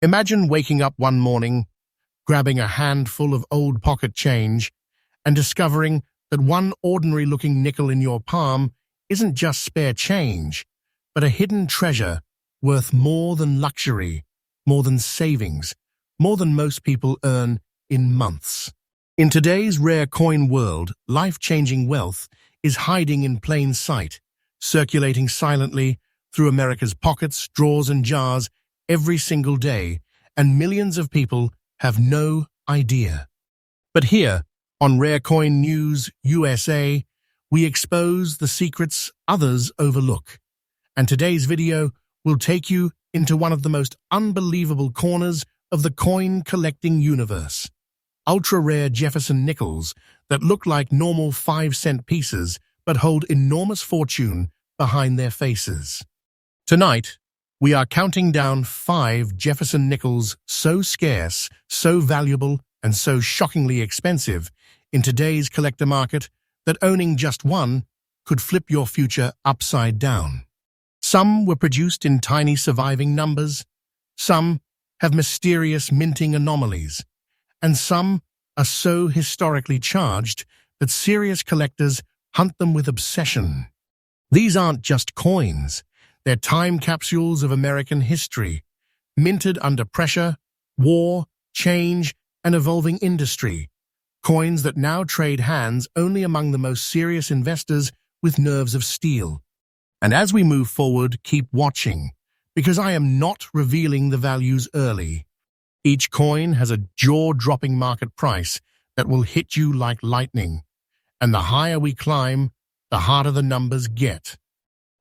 Imagine waking up one morning, grabbing a handful of old pocket change, and discovering that one ordinary-looking nickel in your palm isn't just spare change, but a hidden treasure worth more than luxury, more than savings, more than most people earn in months. In today's rare coin world, life-changing wealth is hiding in plain sight, circulating silently through America's pockets, drawers, and jars every single day, and millions of people have no idea. But here, on Rare Coin News USA, we expose the secrets others overlook. And today's video will take you into one of the most unbelievable corners of the coin collecting universe. Ultra-rare Jefferson nickels that look like normal 5-cent pieces but hold enormous fortune behind their faces. Tonight, we are counting down 5 Jefferson nickels so scarce, so valuable, and so shockingly expensive in today's collector market that owning just one could flip your future upside down. Some were produced in tiny surviving numbers, some have mysterious minting anomalies, and some are so historically charged that serious collectors hunt them with obsession. These aren't just coins. They're time capsules of American history, minted under pressure, war, change, and evolving industry. Coins that now trade hands only among the most serious investors with nerves of steel. And as we move forward, keep watching, because I am not revealing the values early. Each coin has a jaw-dropping market price that will hit you like lightning. And the higher we climb, the harder the numbers get.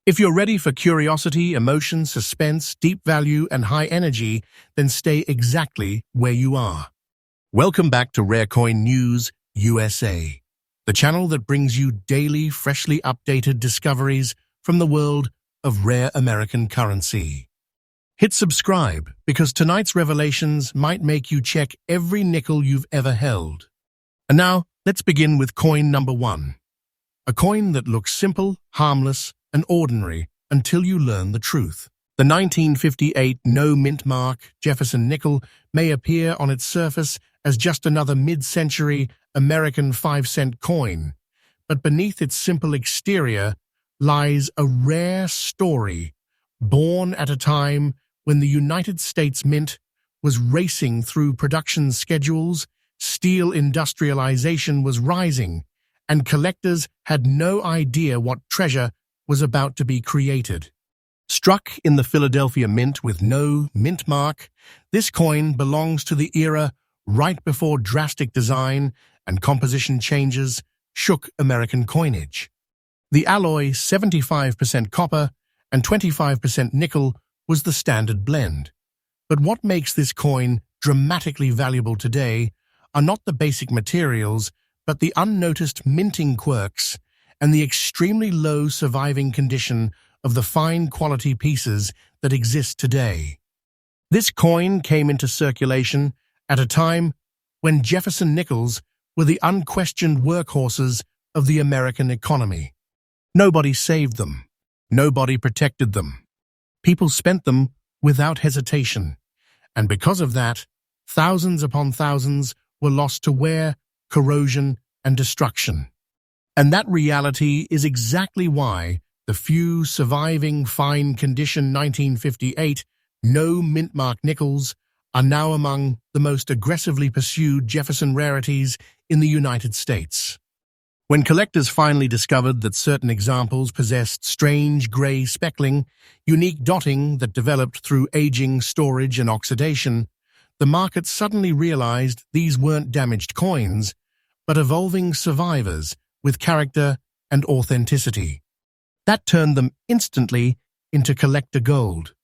If you're ready for curiosity, emotion, suspense, deep value, and high energy, then stay exactly where you are. Welcome back to Rare Coin News USA, the channel that brings you daily, freshly updated discoveries from the world of rare American currency. Hit subscribe, because tonight's revelations might make you check every nickel you've ever held. And now, let's begin with coin number 1. A coin that looks simple, harmless, and ordinary until you learn the truth. The 1958 no-Mintmark Jefferson nickel may appear on its surface as just another mid-century American 5-cent coin, but beneath its simple exterior lies a rare story, born at a time when the United States Mint was racing through production schedules, steel industrialization was rising, and collectors had no idea what treasure was about to be created. Struck in the Philadelphia Mint with no Mintmark, this coin belongs to the era right before drastic design and composition changes shook American coinage. The alloy 75% copper and 25% nickel was the standard blend. But what makes this coin dramatically valuable today are not the basic materials, but the unnoticed minting quirks and the extremely low surviving condition of the fine quality pieces that exist today. This coin came into circulation at a time when Jefferson nickels were the unquestioned workhorses of the American economy. Nobody saved them. Nobody protected them. People spent them without hesitation. And because of that, thousands upon thousands were lost to wear, corrosion, and destruction. And that reality is exactly why the few surviving fine-condition 1958 no-Mintmark nickels are now among the most aggressively pursued Jefferson rarities in the United States. When collectors finally discovered that certain examples possessed strange gray speckling, unique dotting that developed through aging, storage, and oxidation, the market suddenly realized these weren't damaged coins, but evolving survivors with character and authenticity. That turned them instantly into collector gold.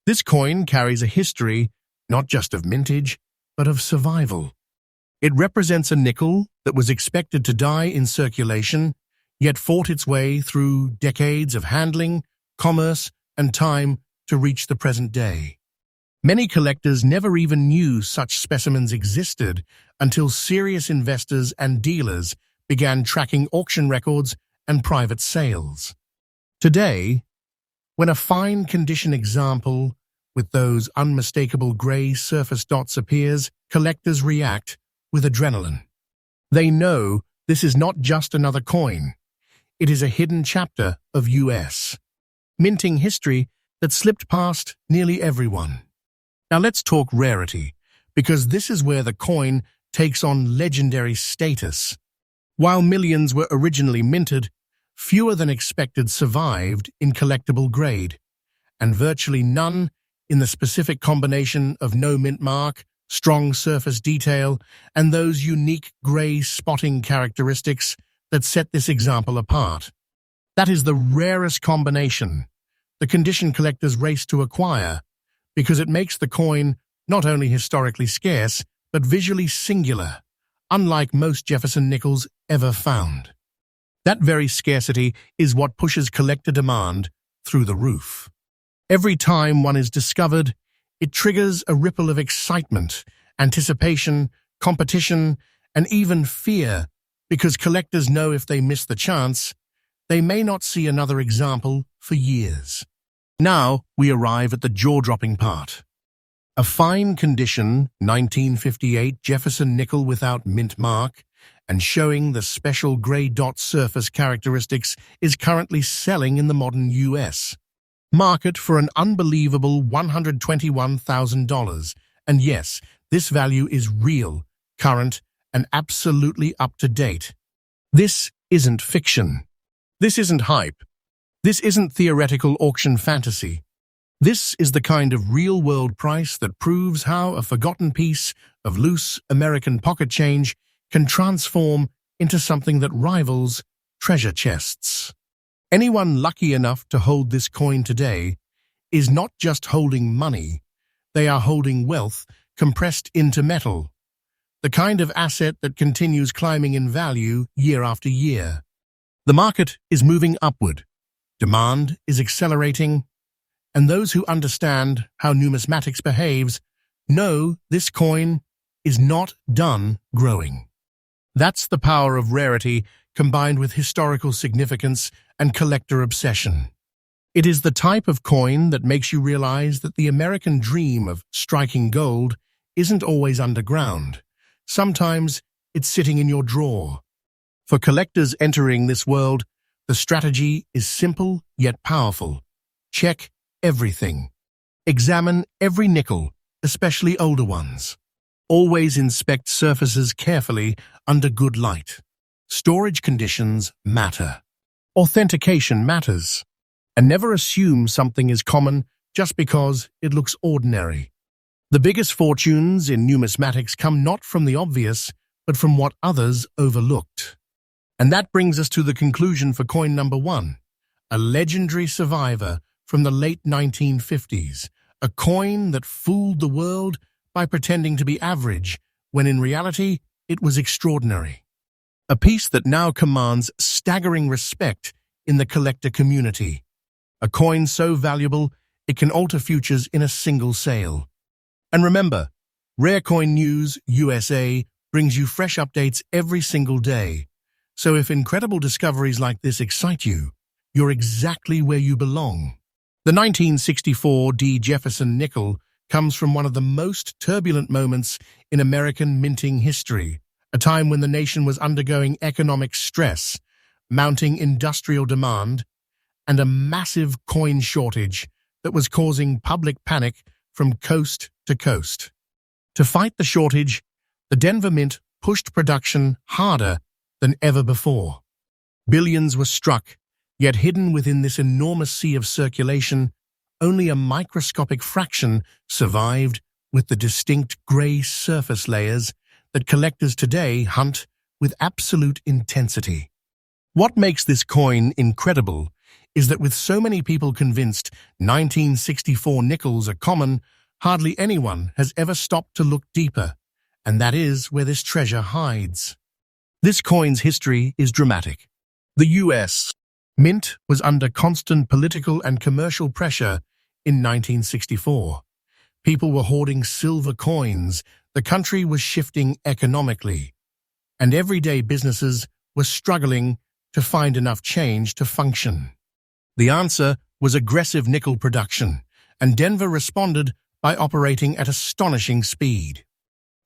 This coin carries a history not just of mintage, but of survival. It represents a nickel that was expected to die in circulation, yet fought its way through decades of handling, commerce, and time to reach the present day. Many collectors never even knew such specimens existed until serious investors and dealers began tracking auction records and private sales. Today, when a fine condition example with those unmistakable gray surface dots appears, collectors react with adrenaline. They know this is not just another coin. It is a hidden chapter of US minting history that slipped past nearly everyone. Now let's talk rarity, because this is where the coin takes on legendary status. While millions were originally minted, fewer than expected survived in collectible grade, and virtually none in the specific combination of no mint mark, strong surface detail, and those unique gray spotting characteristics that set this example apart. That is the rarest combination the condition collectors race to acquire, because it makes the coin not only historically scarce, but visually singular, unlike most Jefferson nickels ever found. That very scarcity is what pushes collector demand through the roof. Every time one is discovered, it triggers a ripple of excitement, anticipation, competition, and even fear, because collectors know if they miss the chance, they may not see another example for years. Now we arrive at the jaw-dropping part. A fine condition 1958 Jefferson nickel without mint mark and showing the special gray dot surface characteristics is currently selling in the modern US market for an unbelievable $121,000. And yes, this value is real, current, and absolutely up to date. This isn't fiction. This isn't hype. This isn't theoretical auction fantasy. This is the kind of real-world price that proves how a forgotten piece of loose American pocket change can transform into something that rivals treasure chests. Anyone lucky enough to hold this coin today is not just holding money, they are holding wealth compressed into metal, the kind of asset that continues climbing in value year after year. The market is moving upward, demand is accelerating, and those who understand how numismatics behaves know this coin is not done growing. That's the power of rarity combined with historical significance and collector obsession. It is the type of coin that makes you realize that the American dream of striking gold isn't always underground. Sometimes it's sitting in your drawer. For collectors entering this world, the strategy is simple yet powerful. Check everything. Examine every nickel, especially older ones. Always inspect surfaces carefully under good light. Storage conditions matter. Authentication matters. And never assume something is common just because it looks ordinary. The biggest fortunes in numismatics come not from the obvious, but from what others overlooked. And that brings us to the conclusion for coin number 1, a legendary survivor from the late 1950s, a coin that fooled the world by pretending to be average, when in reality it was extraordinary. A piece that now commands staggering respect in the collector community. A coin so valuable it can alter futures in a single sale. And remember, Rare Coin News USA brings you fresh updates every single day. So if incredible discoveries like this excite you, you're exactly where you belong. The 1964 D. Jefferson nickel comes from one of the most turbulent moments in American minting history, a time when the nation was undergoing economic stress, mounting industrial demand, and a massive coin shortage that was causing public panic from coast to coast. To fight the shortage, the Denver Mint pushed production harder than ever before. Billions were struck, yet hidden within this enormous sea of circulation, only a microscopic fraction survived with the distinct gray surface layers that collectors today hunt with absolute intensity. What makes this coin incredible is that with so many people convinced 1964 nickels are common, hardly anyone has ever stopped to look deeper, and that is where this treasure hides. This coin's history is dramatic. The US Mint was under constant political and commercial pressure in 1964. People were hoarding silver coins, the country was shifting economically, and everyday businesses were struggling to find enough change to function. The answer was aggressive nickel production, and Denver responded by operating at astonishing speed.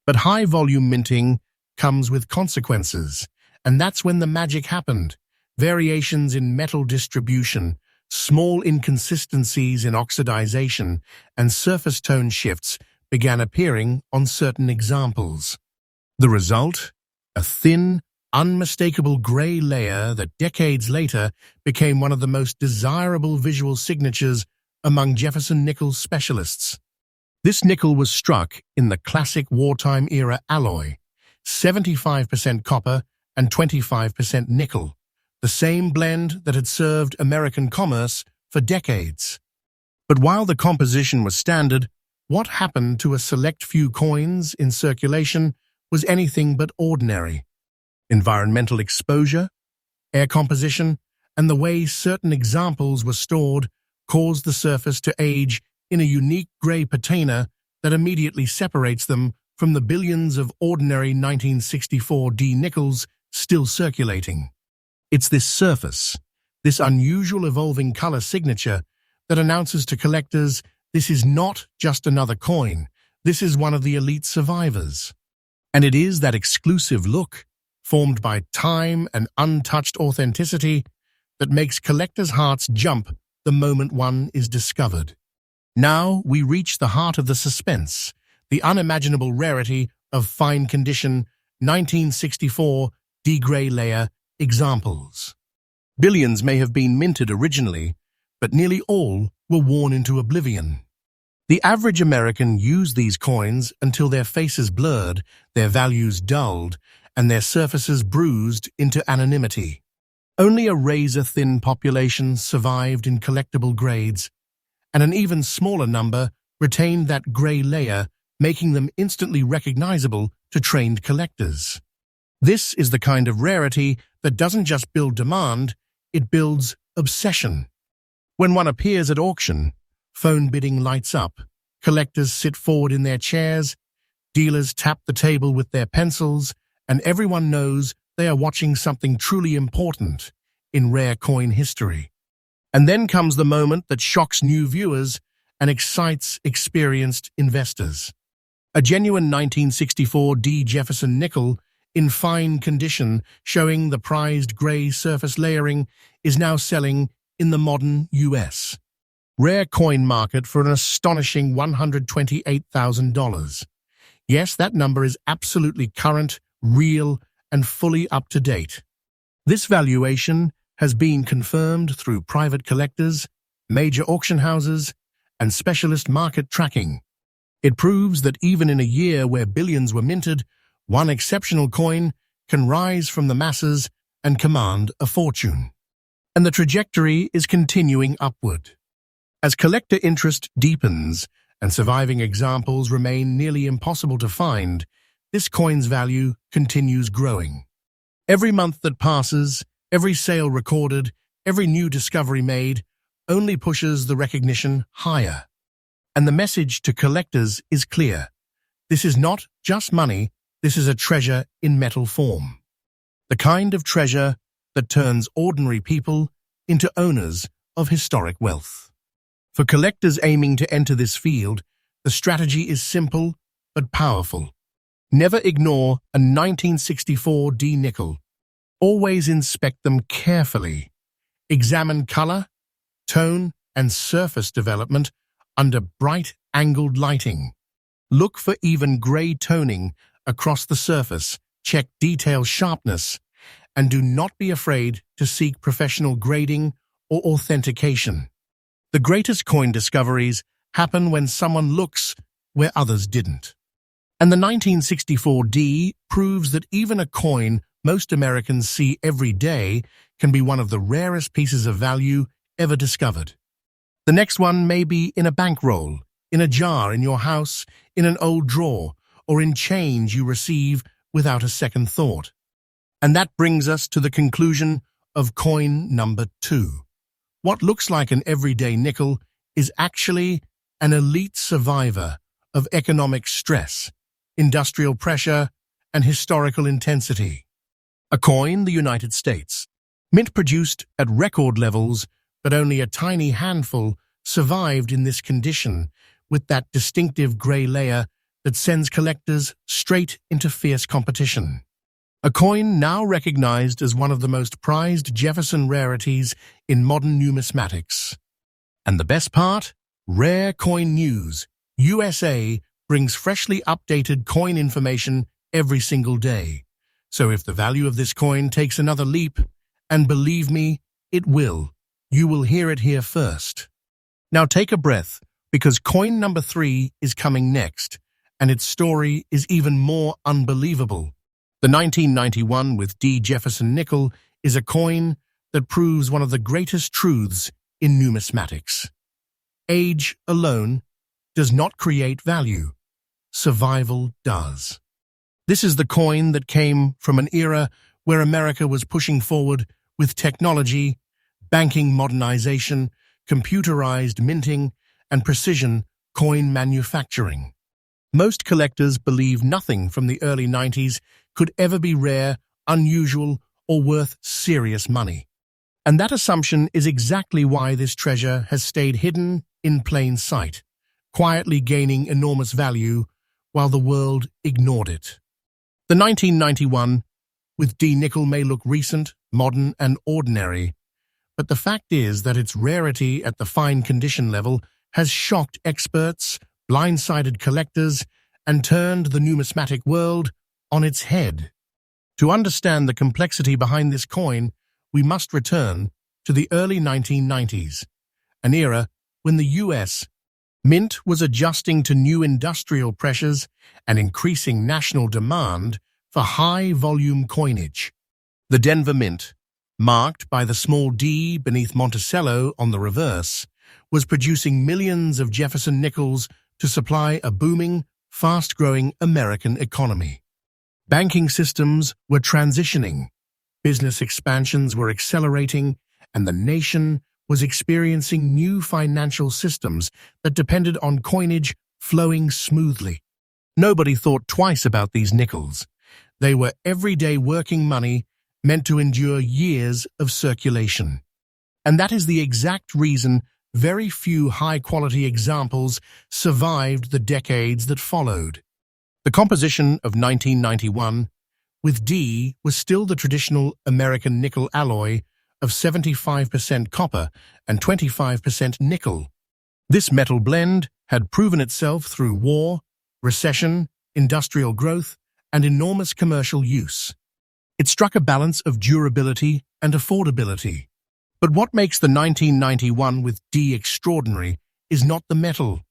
But high-volume minting comes with consequences, and that's when the magic happened. Variations in metal distribution, small inconsistencies in oxidization, and surface tone shifts began appearing on certain examples. The result? A thin, unmistakable gray layer that decades later became one of the most desirable visual signatures among Jefferson nickel specialists. This nickel was struck in the classic wartime-era alloy, 75% copper and 25% nickel, the same blend that had served American commerce for decades. But while the composition was standard, what happened to a select few coins in circulation was anything but ordinary. Environmental exposure, air composition, and the way certain examples were stored caused the surface to age in a unique gray patina that immediately separates them from the billions of ordinary 1964 D nickels still circulating. It's this surface, this unusual evolving color signature, that announces to collectors this is not just another coin, this is one of the elite survivors. And it is that exclusive look, formed by time and untouched authenticity, that makes collectors' hearts jump the moment one is discovered. Now we reach the heart of the suspense, the unimaginable rarity of fine-condition 1964 D-gray layer examples. Billions may have been minted originally, but nearly all were worn into oblivion. The average American used these coins until their faces blurred, their values dulled, and their surfaces bruised into anonymity. Only a razor-thin population survived in collectible grades, and an even smaller number retained that gray layer, making them instantly recognizable to trained collectors. This is the kind of rarity that doesn't just build demand, it builds obsession. When one appears at auction, phone bidding lights up, collectors sit forward in their chairs, dealers tap the table with their pencils, and everyone knows they are watching something truly important in rare coin history. And then comes the moment that shocks new viewers and excites experienced investors. A genuine 1964 D Jefferson nickel in fine condition, showing the prized gray surface layering, is now selling in the modern US. Rare coin market for an astonishing $128,000. Yes, that number is absolutely current, real, and fully up to date. This valuation has been confirmed through private collectors, major auction houses, and specialist market tracking. It proves that even in a year where billions were minted, one exceptional coin can rise from the masses and command a fortune. And the trajectory is continuing upward. As collector interest deepens and surviving examples remain nearly impossible to find, this coin's value continues growing. Every month that passes, every sale recorded, every new discovery made, only pushes the recognition higher. And the message to collectors is clear. This is not just money, this is a treasure in metal form. The kind of treasure that turns ordinary people into owners of historic wealth. For collectors aiming to enter this field, the strategy is simple but powerful. Never ignore a 1964 D nickel. Always inspect them carefully. Examine color, tone, and surface development under bright angled lighting. Look for even gray toning across the surface, check detail sharpness, and do not be afraid to seek professional grading or authentication. The greatest coin discoveries happen when someone looks where others didn't. And the 1964 D proves that even a coin most Americans see every day can be one of the rarest pieces of value ever discovered. The next one may be in a bankroll, in a jar in your house, in an old drawer, or in change you receive without a second thought. And that brings us to the conclusion of coin number 2. What looks like an everyday nickel is actually an elite survivor of economic stress, industrial pressure, and historical intensity. A coin, the United States. Mint produced at record levels, but only a tiny handful survived in this condition with that distinctive grey layer that sends collectors straight into fierce competition. A coin now recognized as one of the most prized Jefferson rarities in modern numismatics. And the best part? Rare Coin News, USA, brings freshly updated coin information every single day. So if the value of this coin takes another leap, and believe me, it will, you will hear it here first. Now take a breath, because coin number 3 is coming next, and its story is even more unbelievable. The 1991 with D. Jefferson nickel is a coin that proves one of the greatest truths in numismatics. Age alone does not create value. Survival does. This is the coin that came from an era where America was pushing forward with technology, banking modernization, computerized minting, and precision coin manufacturing. Most collectors believe nothing from the early 90s could ever be rare, unusual, or worth serious money. And that assumption is exactly why this treasure has stayed hidden in plain sight, quietly gaining enormous value while the world ignored it. The 1991 with D nickel may look recent, modern, and ordinary, but the fact is that its rarity at the fine condition level has shocked experts, blindsided collectors, and turned the numismatic world on its head. To understand the complexity behind this coin, we must return to the early 1990s, an era when the U.S. Mint was adjusting to new industrial pressures and increasing national demand for high-volume coinage. The Denver Mint, marked by the small D beneath Monticello on the reverse, was producing millions of Jefferson nickels to supply a booming, fast-growing American economy. Banking systems were transitioning, business expansions were accelerating, and the nation was experiencing new financial systems that depended on coinage flowing smoothly. Nobody thought twice about these nickels. They were everyday working money meant to endure years of circulation. And that is the exact reason very few high-quality examples survived the decades that followed. The composition of 1991 with D was still the traditional American nickel alloy of 75% copper and 25% nickel. This metal blend had proven itself through war, recession, industrial growth, and enormous commercial use. It struck a balance of durability and affordability. But what makes the 1991 with D extraordinary is not the metal.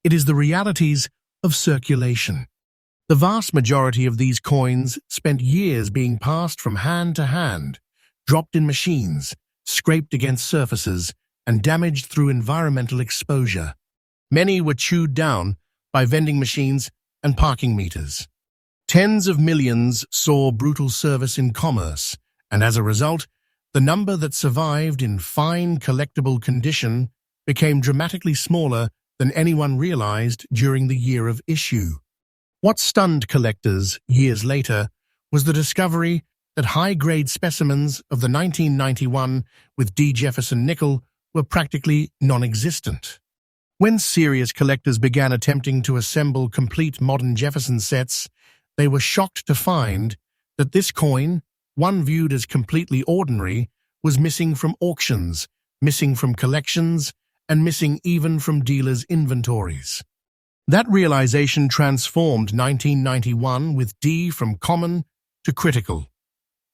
It is the realities of circulation. The vast majority of these coins spent years being passed from hand to hand, dropped in machines, scraped against surfaces, and damaged through environmental exposure. Many were chewed down by vending machines and parking meters. Tens of millions saw brutal service in commerce, and as a result, the number that survived in fine collectible condition became dramatically smaller than anyone realized during the year of issue. What stunned collectors years later was the discovery that high-grade specimens of the 1991 with D. Jefferson nickel were practically non-existent. When serious collectors began attempting to assemble complete modern Jefferson sets, they were shocked to find that this coin, one viewed as completely ordinary, was missing from auctions, missing from collections, and missing even from dealers' inventories. That realization transformed 1991 with D from common to critical.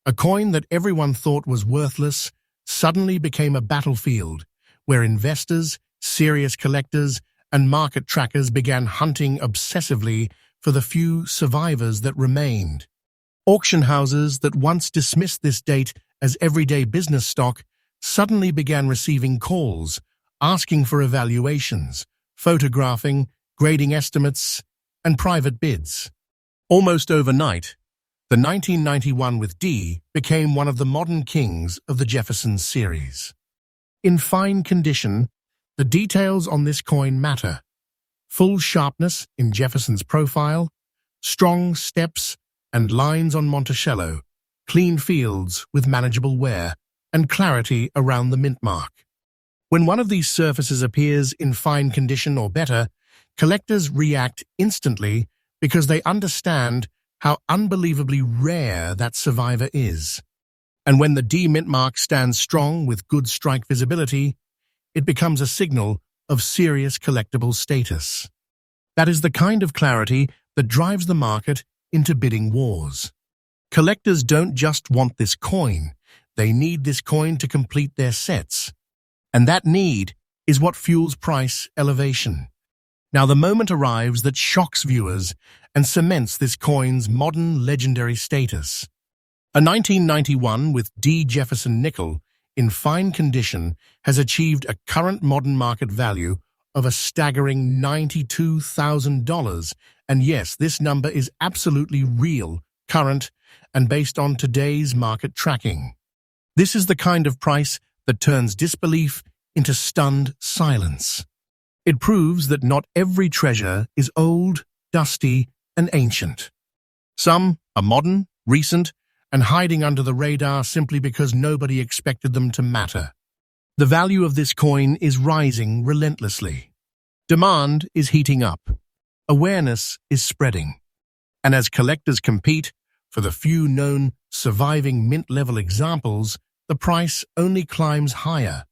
A coin that everyone thought was worthless suddenly became a battlefield where investors, serious collectors, and market trackers began hunting obsessively for the few survivors that remained. Auction houses that once dismissed this date as everyday business stock suddenly began receiving calls, asking for evaluations, photographing, grading estimates, and private bids. Almost overnight, the 1991 with D became one of the modern kings of the Jefferson series. In fine condition, the details on this coin matter. Full sharpness in Jefferson's profile, strong steps and lines on Monticello, clean fields with manageable wear, and clarity around the Mintmark. When one of these surfaces appears in fine condition or better, collectors react instantly because they understand how unbelievably rare that survivor is. And when the D Mintmark stands strong with good strike visibility, it becomes a signal of serious collectible status. That is the kind of clarity that drives the market into bidding wars. Collectors don't just want this coin, they need this coin to complete their sets. And that need is what fuels price elevation. Now the moment arrives that shocks viewers and cements this coin's modern legendary status. A 1991 with D. Jefferson nickel in fine condition has achieved a current modern market value of a staggering $92,000. And yes, this number is absolutely real, current, and based on today's market tracking. This is the kind of price that turns disbelief into stunned silence. It proves that not every treasure is old, dusty, and ancient. Some are modern, recent, and hiding under the radar simply because nobody expected them to matter. The value of this coin is rising relentlessly. Demand is heating up. Awareness is spreading. And as collectors compete for the few known surviving mint-level examples, the price only climbs higher.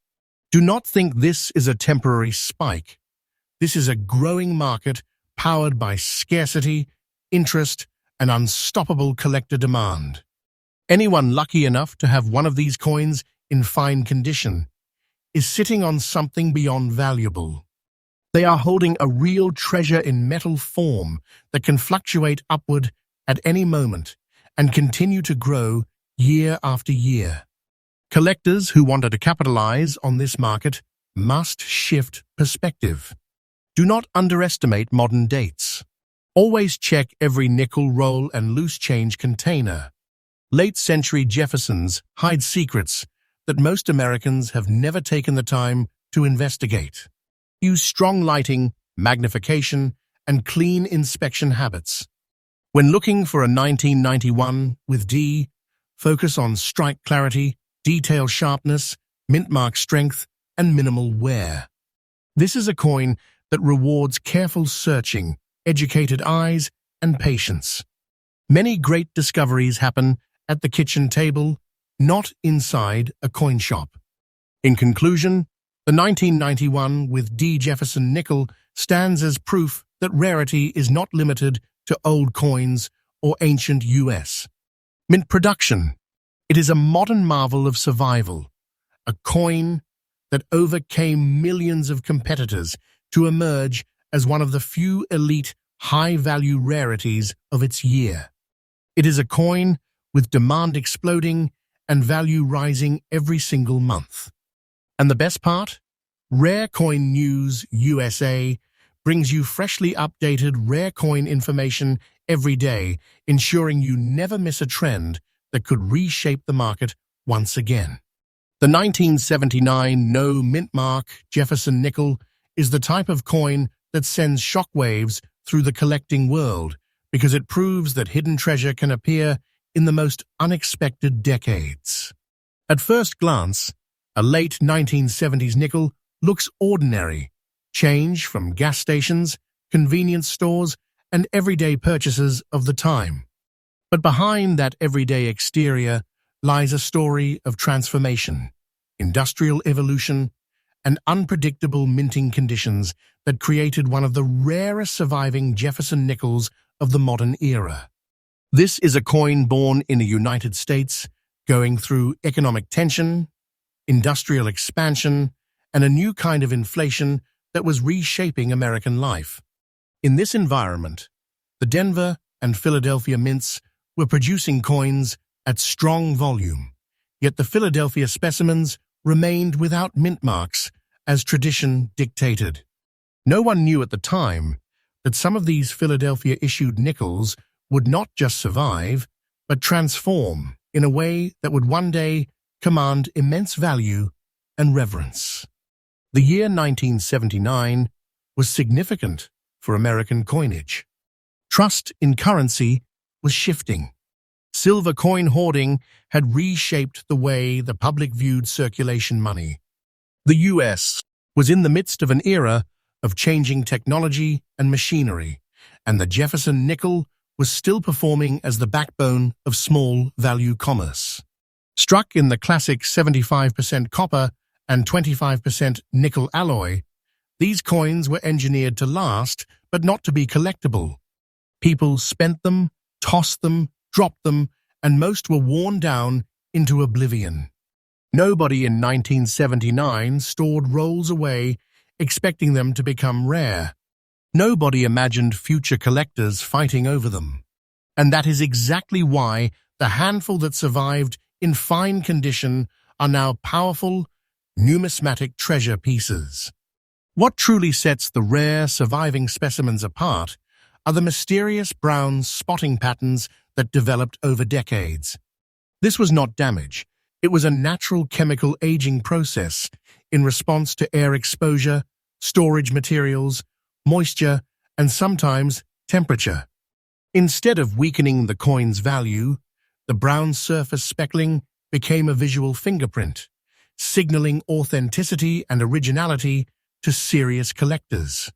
Do not think this is a temporary spike. This is a growing market powered by scarcity, interest, and unstoppable collector demand. Anyone lucky enough to have one of these coins in fine condition is sitting on something beyond valuable. They are holding a real treasure in metal form that can fluctuate upward at any moment and continue to grow year after year. Collectors who wanted to capitalize on this market must shift perspective. Do not underestimate modern dates. Always check every nickel roll and loose change container. Late-century Jeffersons hide secrets that most Americans have never taken the time to investigate. Use strong lighting, magnification, and clean inspection habits. When looking for a 1991 with D, focus on strike clarity, detail sharpness, Mintmark strength, and minimal wear. This is a coin that rewards careful searching, educated eyes, and patience. Many great discoveries happen at the kitchen table, not inside a coin shop. In conclusion, the 1991 with D. Jefferson nickel stands as proof that rarity is not limited to old coins or ancient US mint production. It is a modern marvel of survival, a coin that overcame millions of competitors to emerge as one of the few elite high-value rarities of its year. It is a coin with demand exploding and value rising every single month. And the best part? Rare Coin News USA brings you freshly updated rare coin information every day, ensuring you never miss a trend that could reshape the market once again. The 1979 No Mintmark Jefferson nickel is the type of coin that sends shockwaves through the collecting world because it proves that hidden treasure can appear in the most unexpected decades. At first glance, a late 1970s nickel looks ordinary, change from gas stations, convenience stores, and everyday purchases of the time. But behind that everyday exterior lies a story of transformation, industrial evolution, and unpredictable minting conditions that created one of the rarest surviving Jefferson nickels of the modern era. This is a coin born in the United States, going through economic tension, industrial expansion, and a new kind of inflation that was reshaping American life. In this environment, the Denver and Philadelphia mints were producing coins at strong volume, yet the Philadelphia specimens remained without mint marks as tradition dictated. No one knew at the time that some of these Philadelphia-issued nickels would not just survive, but transform in a way that would one day command immense value and reverence. The year 1979 was significant for American coinage. Trust in currency was shifting. Silver coin hoarding had reshaped the way the public viewed circulation money. The US was in the midst of an era of changing technology and machinery, and the Jefferson nickel was still performing as the backbone of small-value commerce. Struck in the classic 75% copper and 25% nickel alloy, these coins were engineered to last, but not to be collectible. People spent them, tossed them, dropped them, and most were worn down into oblivion. Nobody in 1979 stored rolls away, expecting them to become rare. Nobody imagined future collectors fighting over them. And that is exactly why the handful that survived in fine condition are now powerful, numismatic treasure pieces. What truly sets the rare surviving specimens apart are the mysterious brown spotting patterns that developed over decades. This was not damage. It was a natural chemical aging process in response to air exposure, storage materials, moisture, and sometimes temperature. Instead of weakening the coin's value, the brown surface speckling became a visual fingerprint, signaling authenticity and originality to serious collectors.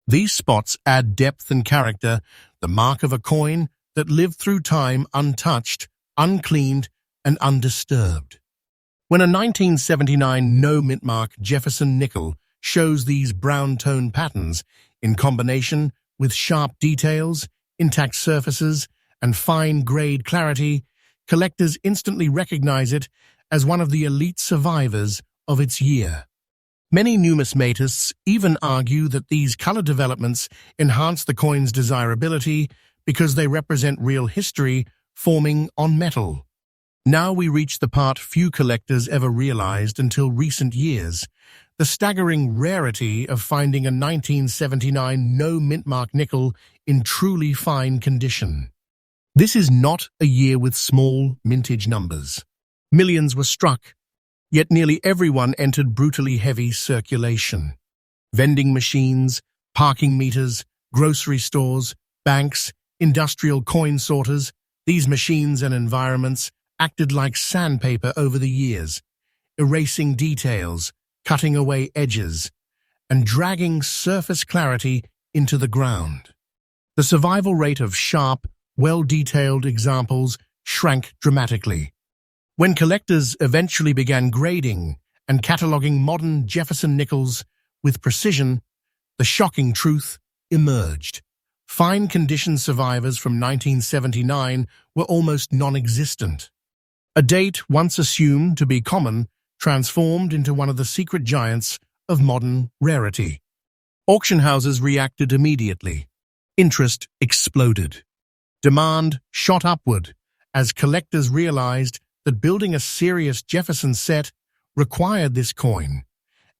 These spots add depth and character, the mark of a coin that lived through time untouched, uncleaned, and undisturbed. When a 1979 no-Mintmark Jefferson nickel shows these brown tone patterns in combination with sharp details, intact surfaces, and fine-grade clarity, collectors instantly recognize it as one of the elite survivors of its year. Many numismatists even argue that these color developments enhance the coin's desirability because they represent real history forming on metal. Now we reach the part few collectors ever realized until recent years, the staggering rarity of finding a 1979 no-Mintmark nickel in truly fine condition. This is not a year with small mintage numbers. Millions were struck, yet nearly everyone entered brutally heavy circulation. Vending machines, parking meters, grocery stores, banks, industrial coin sorters, these machines and environments acted like sandpaper over the years, erasing details, cutting away edges, and dragging surface clarity into the ground. The survival rate of sharp, well-detailed examples shrank dramatically. When collectors eventually began grading and cataloging modern Jefferson nickels with precision, the shocking truth emerged. Fine condition survivors from 1979 were almost non-existent. A date once assumed to be common transformed into one of the secret giants of modern rarity. Auction houses reacted immediately. Interest exploded. Demand shot upward as collectors realized that building a serious Jefferson set required this coin,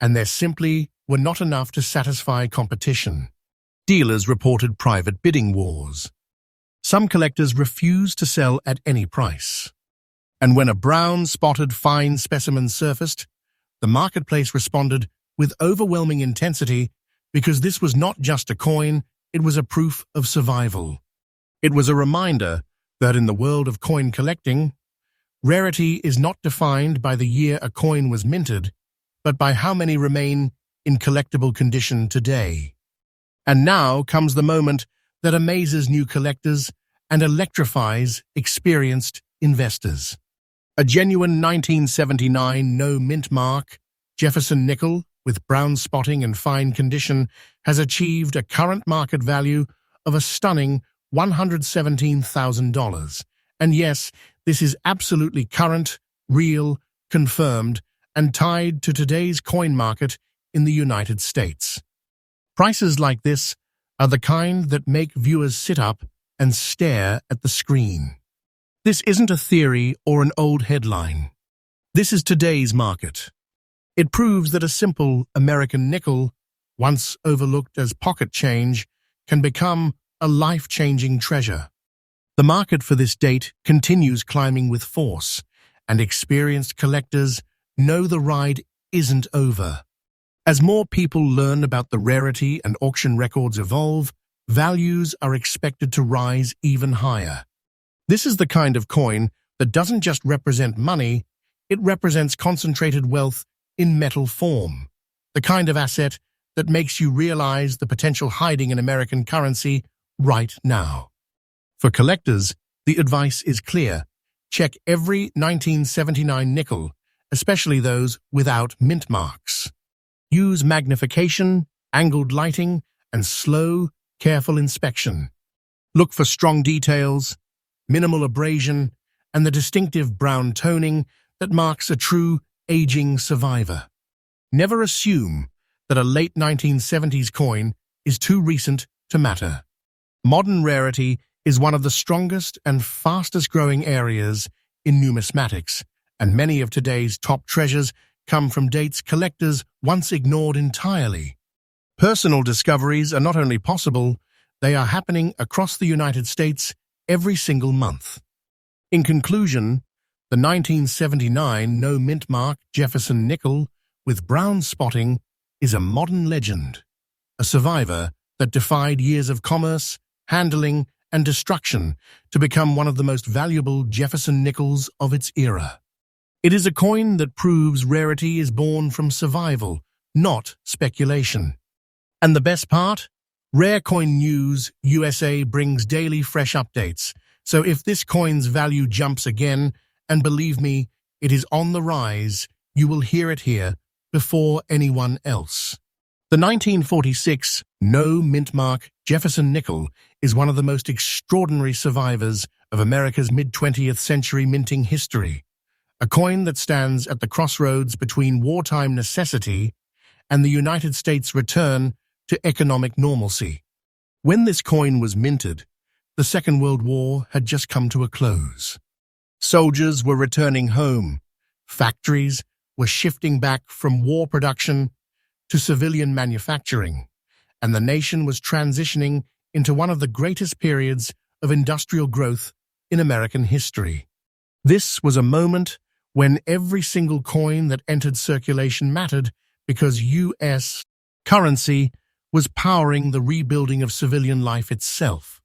and there simply were not enough to satisfy competition. Dealers reported private bidding wars. Some collectors refused to sell at any price. And when a brown-spotted fine specimen surfaced, the marketplace responded with overwhelming intensity because this was not just a coin, it was a proof of survival. It was a reminder that in the world of coin collecting, rarity is not defined by the year a coin was minted, but by how many remain in collectible condition today. And now comes the moment that amazes new collectors and electrifies experienced investors. A genuine 1979 no-Mintmark Jefferson nickel with brown spotting and fine condition has achieved a current market value of a stunning $117,000. And yes, this is absolutely current, real, confirmed, and tied to today's coin market in the United States. Prices like this are the kind that make viewers sit up and stare at the screen. This isn't a theory or an old headline. This is today's market. It proves that a simple American nickel, once overlooked as pocket change, can become a life-changing treasure. The market for this date continues climbing with force, and experienced collectors know the ride isn't over. As more people learn about the rarity and auction records evolve, values are expected to rise even higher. This is the kind of coin that doesn't just represent money, it represents concentrated wealth in metal form, the kind of asset that makes you realize the potential hiding in American currency right now. For collectors, the advice is clear. Check every 1979 nickel, especially those without mint marks. Use magnification, angled lighting, and slow, careful inspection. Look for strong details, minimal abrasion, and the distinctive brown toning that marks a true aging survivor. Never assume that a late 1970s coin is too recent to matter. Modern rarity is one of the strongest and fastest-growing areas in numismatics, and many of today's top treasures come from dates collectors once ignored entirely. Personal discoveries are not only possible, they are happening across the United States every single month. In conclusion, the 1979 no mint mark Jefferson nickel with brown spotting is a modern legend, a survivor that defied years of commerce, handling, and destruction to become one of the most valuable Jefferson nickels of its era. It is a coin that proves rarity is born from survival, not speculation. And the best part? Rare Coin News USA brings daily fresh updates, so if this coin's value jumps again, and believe me, it is on the rise, you will hear it here before anyone else. The 1946 no mint mark Jefferson nickel is one of the most extraordinary survivors of America's mid-20th century minting history, a coin that stands at the crossroads between wartime necessity and the United States' return to economic normalcy. When this coin was minted, the Second World War had just come to a close. Soldiers were returning home, factories were shifting back from war production to civilian manufacturing, and the nation was transitioning into one of the greatest periods of industrial growth in American history. This was a moment when every single coin that entered circulation mattered because U.S. currency was powering the rebuilding of civilian life itself.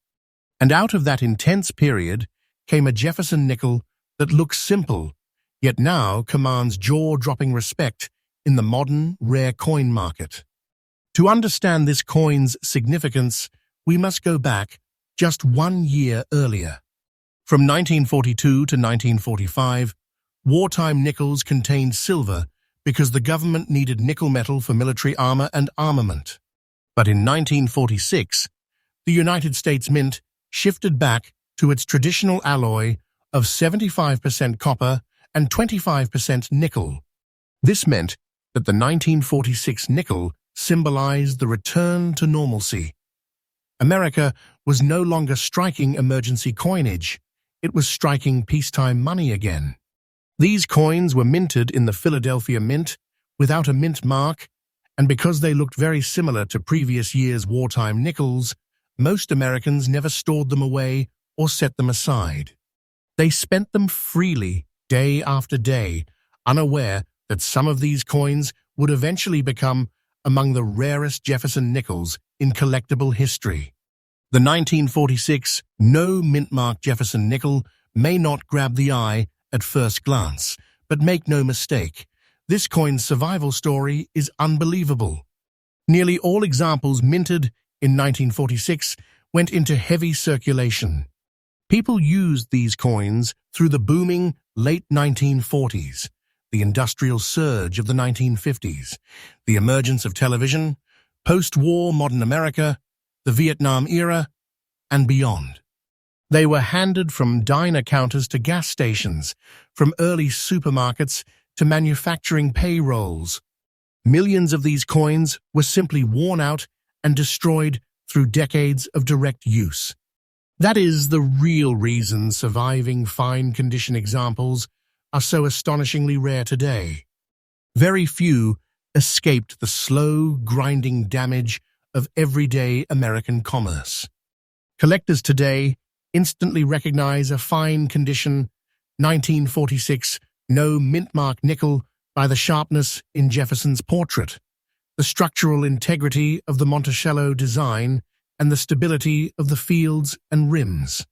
And out of that intense period came a Jefferson nickel that looks simple, yet now commands jaw-dropping respect in the modern rare coin market. To understand this coin's significance, we must go back just 1 year earlier. From 1942 to 1945, wartime nickels contained silver because the government needed nickel metal for military armor and armament. But in 1946, the United States Mint shifted back to its traditional alloy of 75% copper and 25% nickel. This meant that the 1946 nickel symbolized the return to normalcy. America was no longer striking emergency coinage, it was striking peacetime money again. These coins were minted in the Philadelphia Mint without a mint mark, and because they looked very similar to previous year's wartime nickels, most Americans never stored them away or set them aside. They spent them freely, day after day, unaware that some of these coins would eventually become among the rarest Jefferson nickels in collectible history. The 1946 no mint mark Jefferson nickel may not grab the eye at first glance, but make no mistake, this coin's survival story is unbelievable. Nearly all examples minted in 1946 went into heavy circulation. People used these coins through the booming late 1940s, the industrial surge of the 1950s, the emergence of television, post-war modern America, the Vietnam era, and beyond. They were handed from diner counters to gas stations, from early supermarkets to manufacturing payrolls. Millions of these coins were simply worn out and destroyed through decades of direct use. That is the real reason surviving fine-condition examples are so astonishingly rare today. Very few escaped the slow, grinding damage of everyday American commerce. Collectors today instantly recognize a fine-condition 1946 no mint mark nickel by the sharpness in Jefferson's portrait, the structural integrity of the Monticello design, and the stability of the fields and rims.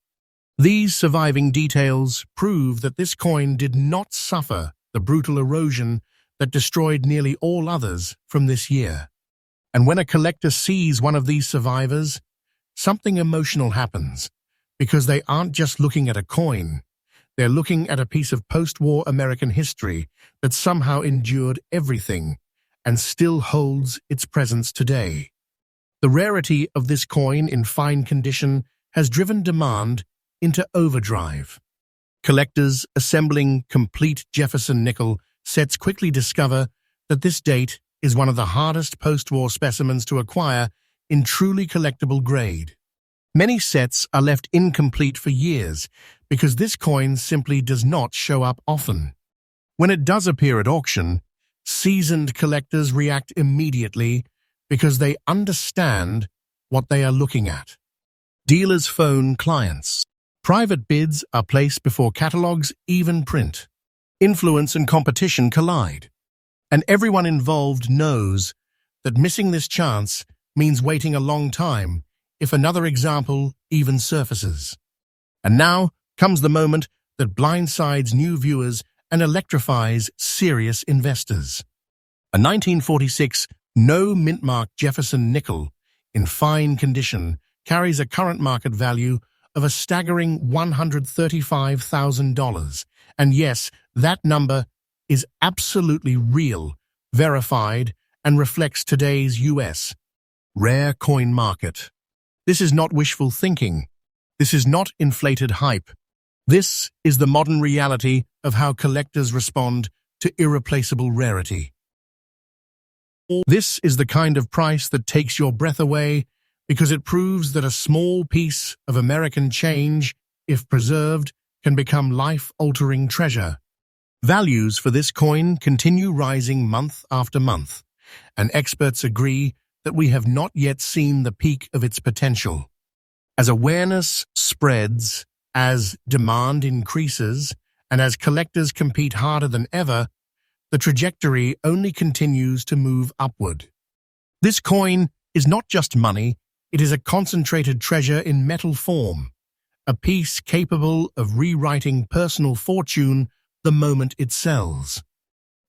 These surviving details prove that this coin did not suffer the brutal erosion that destroyed nearly all others from this year. And when a collector sees one of these survivors, something emotional happens, because they aren't just looking at a coin, they're looking at a piece of post-war American history that somehow endured everything and still holds its presence today. The rarity of this coin in fine condition has driven demand into overdrive. Collectors assembling complete Jefferson nickel sets quickly discover that this date is one of the hardest post-war specimens to acquire in truly collectible grade. Many sets are left incomplete for years because this coin simply does not show up often. When it does appear at auction, seasoned collectors react immediately because they understand what they are looking at. Dealers phone clients. Private bids are placed before catalogs even print. Influence and competition collide. And everyone involved knows that missing this chance means waiting a long time if another example even surfaces. And now comes the moment that blindsides new viewers and electrifies serious investors. A 1946 Mintmark Jefferson nickel in fine condition carries a current market value of a staggering $135,000. And yes, that number is absolutely real, verified, and reflects today's U.S. rare coin market. This is not wishful thinking. This is not inflated hype. This is the modern reality of how collectors respond to irreplaceable rarity. This is the kind of price that takes your breath away because it proves that a small piece of American change, if preserved, can become life-altering treasure. Values for this coin continue rising month after month, and experts agree that we have not yet seen the peak of its potential. As awareness spreads, as demand increases, and as collectors compete harder than ever, the trajectory only continues to move upward. This coin is not just money, it is a concentrated treasure in metal form, a piece capable of rewriting personal fortune the moment it sells.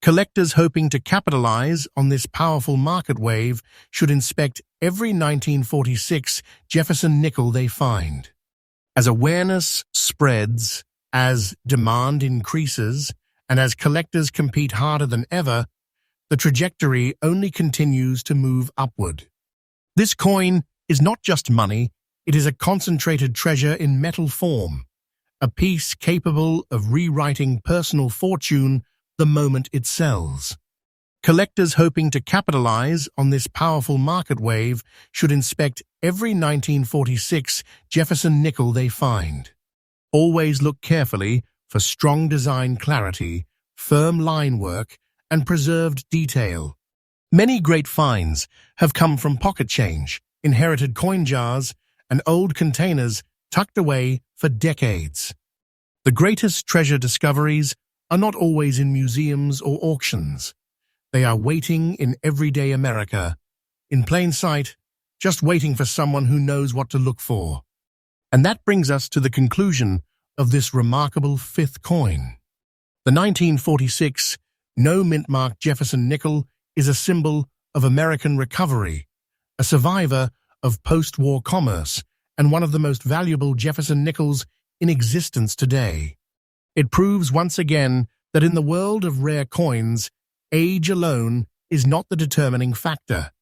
Collectors hoping to capitalize on this powerful market wave should inspect every 1946 Jefferson nickel they find. As awareness spreads, as demand increases, and as collectors compete harder than ever, the trajectory only continues to move upward. This coin is not just money, it is a concentrated treasure in metal form, a piece capable of rewriting personal fortune the moment it sells. Collectors hoping to capitalize on this powerful market wave should inspect every 1946 Jefferson nickel they find. Always look carefully for strong design clarity, firm line work, and preserved detail. Many great finds have come from pocket change, inherited coin jars, and old containers tucked away for decades. The greatest treasure discoveries are not always in museums or auctions. They are waiting in everyday America, in plain sight, just waiting for someone who knows what to look for. And that brings us to the conclusion of this remarkable fifth coin. The 1946 Mintmark Jefferson nickel is a symbol of American recovery, a survivor of post-war commerce, and one of the most valuable Jefferson nickels in existence today. It proves once again that in the world of rare coins, age alone is not the determining factor.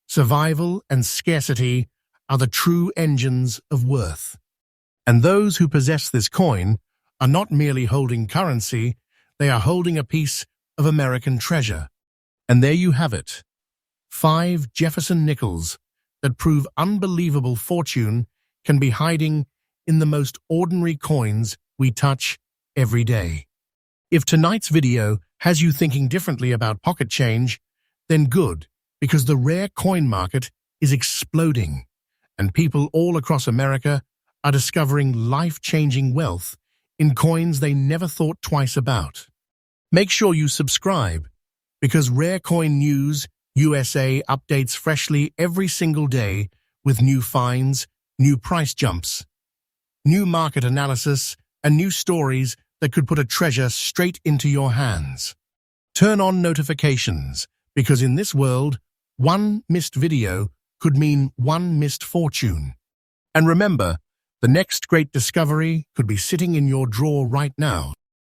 Survival and scarcity are the true engines of worth. And those who possess this coin are not merely holding currency, they are holding a piece of American treasure. And there you have it. 5 Jefferson nickels that prove unbelievable fortune can be hiding in the most ordinary coins we touch every day. If tonight's video has you thinking differently about pocket change, then good, because the rare coin market is exploding, and people all across America are discovering life-changing wealth in coins they never thought twice about. Make sure you subscribe, because Rare Coin News USA updates freshly every single day with new finds, new price jumps, new market analysis, and new stories that could put a treasure straight into your hands. Turn on notifications, because in this world, one missed video could mean one missed fortune. And remember, the next great discovery could be sitting in your drawer right now.